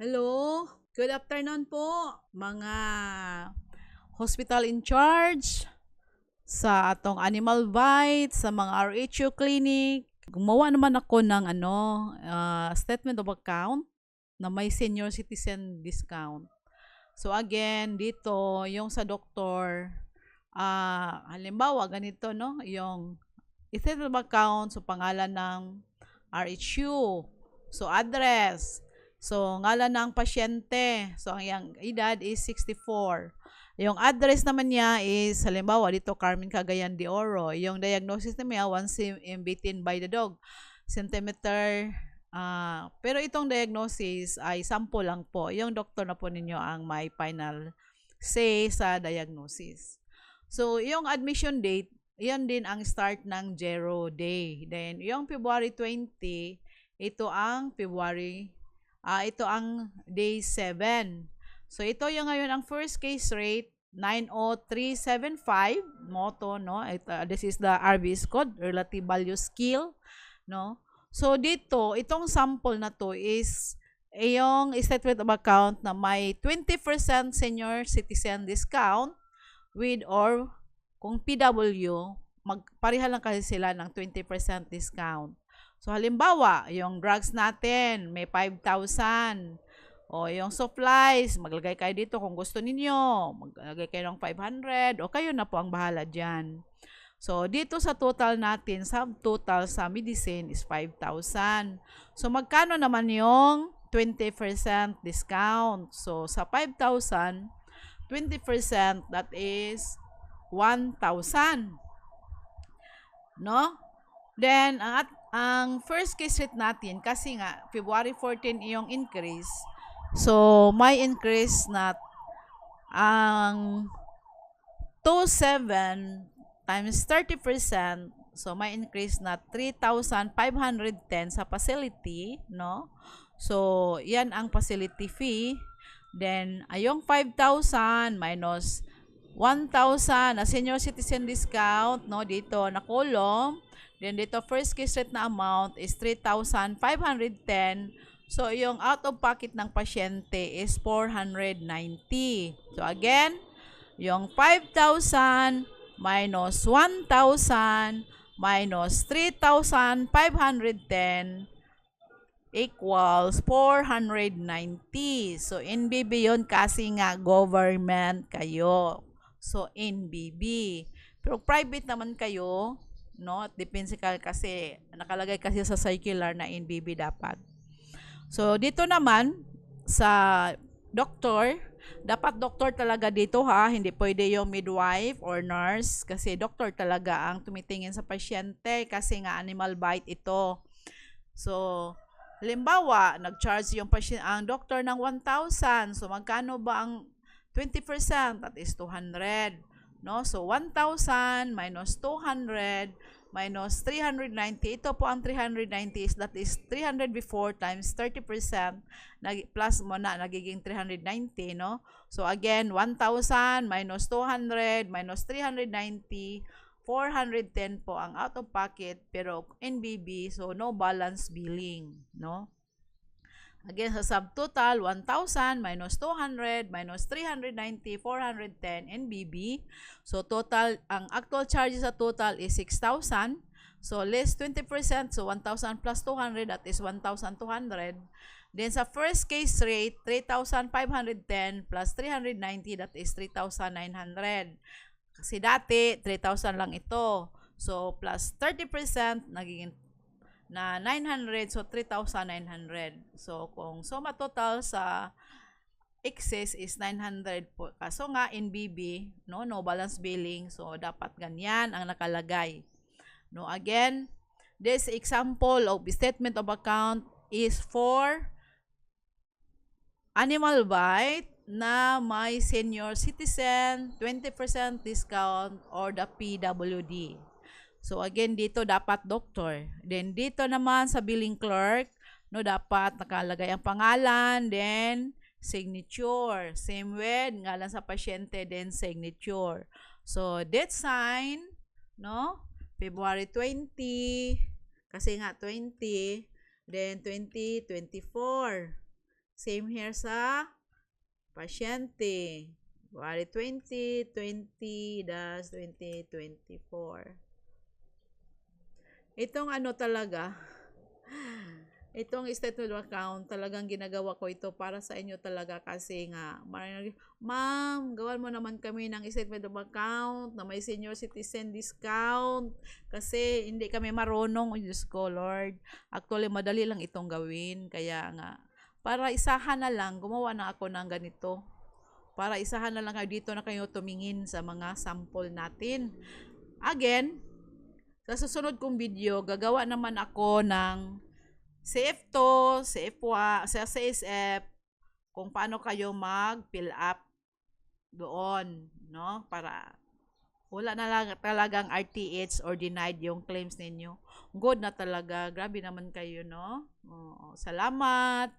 Hello, good afternoon po mga hospital in charge sa atong Animal Bite, sa mga RHU clinic. Gumawa naman ako ng statement of account na may senior citizen discount. So again, dito yung sa doktor, halimbawa ganito no, yung statement of account so pangalan ng RHU, so address, so ngalan ng pasyente, so ang iyang edad is 64. Yung address naman niya is, halimbawa, dito Carmen Cagayan de Oro. Yung diagnosis niya, 1 cm bitten by the dog. Centimeter. Pero itong diagnosis ay sample lang po. Yung doktor na po ninyo ang may final say sa diagnosis. So, yung admission date, yan din ang start ng zero day. Then, yung February 20, ito ang day 7. So, ito yung ngayon ang first case rate, 90375, moto, no? This is the RVS code, relative value scale, no? So, dito, itong sample na to is yung statement of account na may 20% senior citizen discount with or kung PW, magpareha lang kasi sila ng 20% discount. So, halimbawa, yung drugs natin, may 5,000. O, yung supplies, maglagay kayo dito kung gusto ninyo. Maglagay kayo ng 500 o kayo na po ang bahala dyan. So, dito sa total natin, subtotal sa medicine is 5,000. So, magkano naman yung 20% discount? So, sa 5,000, 20%, that is 1,000. No? Then, ang first case rate natin, kasi nga, February 14 yung increase. So, may increase na ang 27 times 30%. So, may increase na 3,510 sa facility, no? So, yan ang facility fee. Then, ayong 5,000 minus 1,000 na senior citizen discount, no? Dito na column. Then, dito first case rate na amount is 3,510. So, yung out of pocket ng pasyente is 490. So, again, yung 5,000 minus 1,000 minus 3,510 equals 490. So, NBB yun kasi nga government kayo. So, NBB. Pero private naman kayo, no? Depende kasi, nakalagay kasi sa circular na NBB dapat. So, dito naman, sa doktor, dapat doktor talaga dito ha, hindi pwede yung midwife or nurse kasi doktor talaga ang tumitingin sa pasyente kasi nga animal bite ito. So, halimbawa, nag-charge yung ang doktor ng 1,000. So, magkano ba ang 20%? That is 200. No? So, 1,000 minus 200 minus 390. Ito po ang 390 is that is 300 before times 30%. Plus mo na, nagiging 390. No? So, again, 1,000 minus 200 minus 390. 410 po ang out of pocket pero NBB, so no balance billing, no? Again, sa subtotal, 1,000 minus 200 minus 390, 410 NBB. So, total, ang actual charges sa total is 6,000. So, less 20%, so 1,000 plus 200, that is 1,200. Then, sa first case rate, 3,510 plus 390, that is 3,900. Kasi dati, 3,000 lang ito. So, plus 30%, nagiging na 900, so 3,900. So, kung suma total sa excess is 900 po. Kaso nga, NBB, no balance billing. So, dapat ganyan ang nakalagay. No, again, this example of statement of account is for animal bite na may senior citizen, 20% discount, or the PWD. So, again, dito dapat doctor. Then, dito naman sa billing clerk, no, dapat nakalagay ang pangalan, then signature. Same with, ngalan sa pasyente, then signature. So, date sign, no, February 20, kasi nga 20, then 2024. Same here sa pasyente. February 2020-2024. Itong ano talaga, itong statement of account, talagang ginagawa ko ito para sa inyo talaga kasi nga, ma'am, gawan mo naman kami ng statement of account na may senior citizen discount kasi hindi kami marunong. Oh, Diyos ko, Lord. Actually, madali lang itong gawin. Kaya nga, para isahan na lang, gumawa na ako ng ganito. Para isahan na lang kayo dito na kayo tumingin sa mga sample natin. Again, sa susunod kong video, gagawa naman ako ng CF2, CF1, sa CSF, kung paano kayo mag-fill up doon, no? Para wala na lang talagang RTH or denied yung claims ninyo. Good na talaga. Grabe naman kayo, no? Oo, salamat.